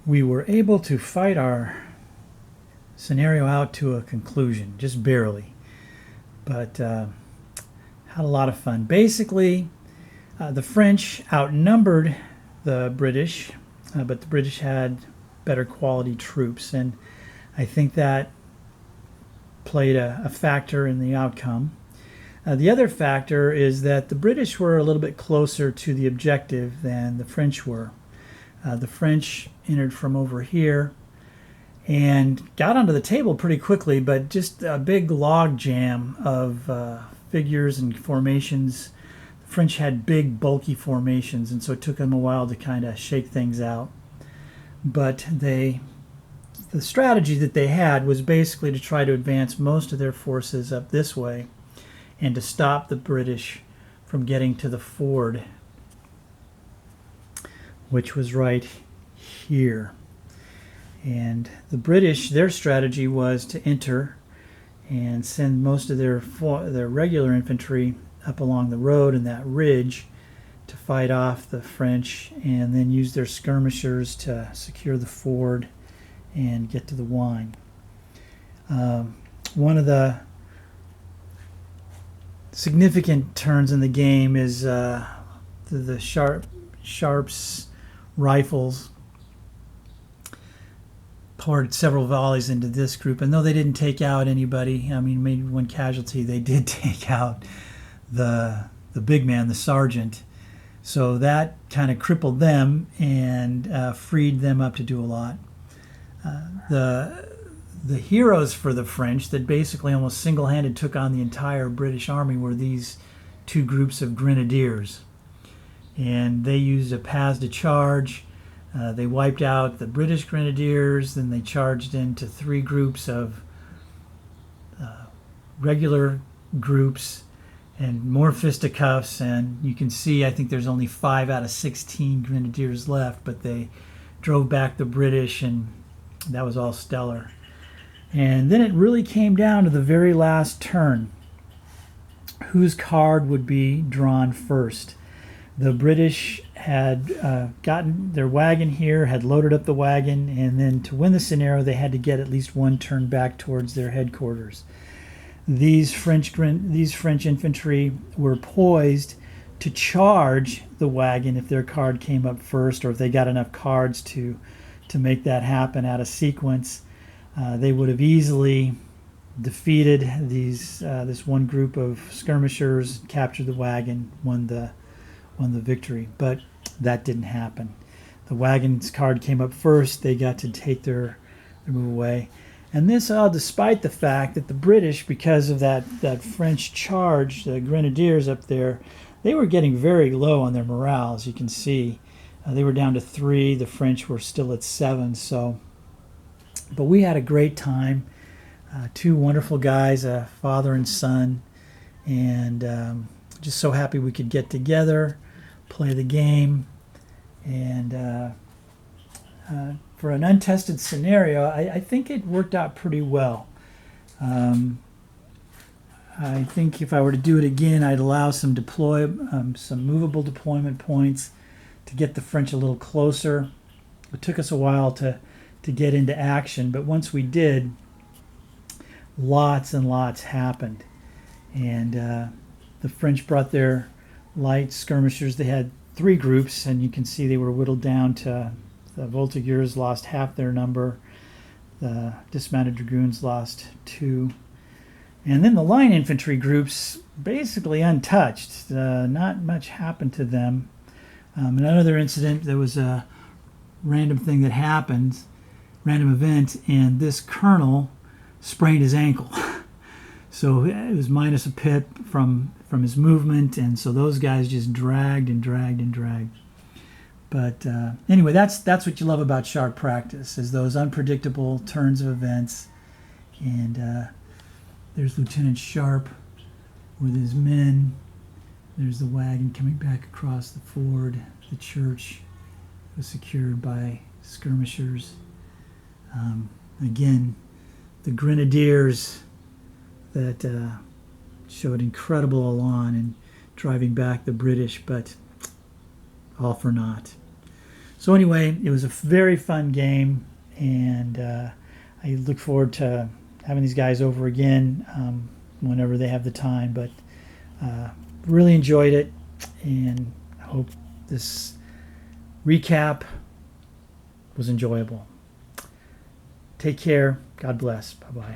We were able to fight our scenario out to a conclusion, just barely, but had a lot of fun. Basically, the French outnumbered the British, but the British had better quality troops, and I think that played a factor in the outcome. The other factor is that the British were a little bit closer to the objective than the French were. The French entered from over here and got onto the table pretty quickly, but just a big log jam of figures and formations. The French had big, bulky formations, and so it took them a while to kind of shake things out. But the strategy that they had was basically to try to advance most of their forces up this way and to stop the British from getting to the ford, which was right here. And the British, their strategy was to enter and send most of their regular infantry up along the road and that ridge to fight off the French, and then use their skirmishers to secure the ford and get to the wine. One of the significant turns in the game is the Sharp's rifles poured several volleys into this group, and though they didn't take out anybody, I mean, maybe one casualty, they did take out the big man, the sergeant. So that kind of crippled them and freed them up to do a lot. The heroes for the French that basically almost single-handed took on the entire British army were these two groups of grenadiers. And they used a pas de charge. They wiped out the British grenadiers, then they charged into three groups of regular groups and more fisticuffs, and you can see I think there's only 5 out of 16 grenadiers left, but they drove back the British, and that was all stellar. And then it really came down to the very last turn, whose card would be drawn first. The British had gotten their wagon here, had loaded up the wagon, and then to win the scenario they had to get at least one turn back towards their headquarters. These French infantry were poised to charge the wagon if their card came up first, or if they got enough cards to make that happen out of sequence. They would have easily defeated this one group of skirmishers, captured the wagon, won the victory. But that didn't happen. The wagon's card came up first. They got to take their move away. And this all despite the fact that the British, because of that French charge, the grenadiers up there, they were getting very low on their morale, as you can see. They were down to 3. The French were still at 7. But we had a great time. 2 wonderful guys, a father and son, and just so happy we could get together, play the game, and for an untested scenario, I think it worked out pretty well. I think if I were to do it again, I'd allow some movable deployment points to get the French a little closer. It took us a while to get into action, but once we did, lots and lots happened. And the French brought their light skirmishers. They had 3 groups, and you can see they were whittled down to the Voltigeurs lost half their number. The dismounted dragoons lost 2. And then the line infantry groups basically untouched. Not much happened to them. Another incident, there was a random thing that happened, random event, and this colonel sprained his ankle. So it was minus a pip from his movement, and so those guys just dragged and dragged and dragged. But anyway, that's what you love about sharp practice, is those unpredictable turns of events. And there's Lieutenant Sharp with his men. There's the wagon coming back across the ford. The church was secured by skirmishers. Again, the grenadiers that showed incredible elan in driving back the British, but all for naught. So anyway, it was a very fun game, and I look forward to having these guys over again whenever they have the time. But really enjoyed it, and I hope this recap was enjoyable. Take care. God bless. Bye-bye.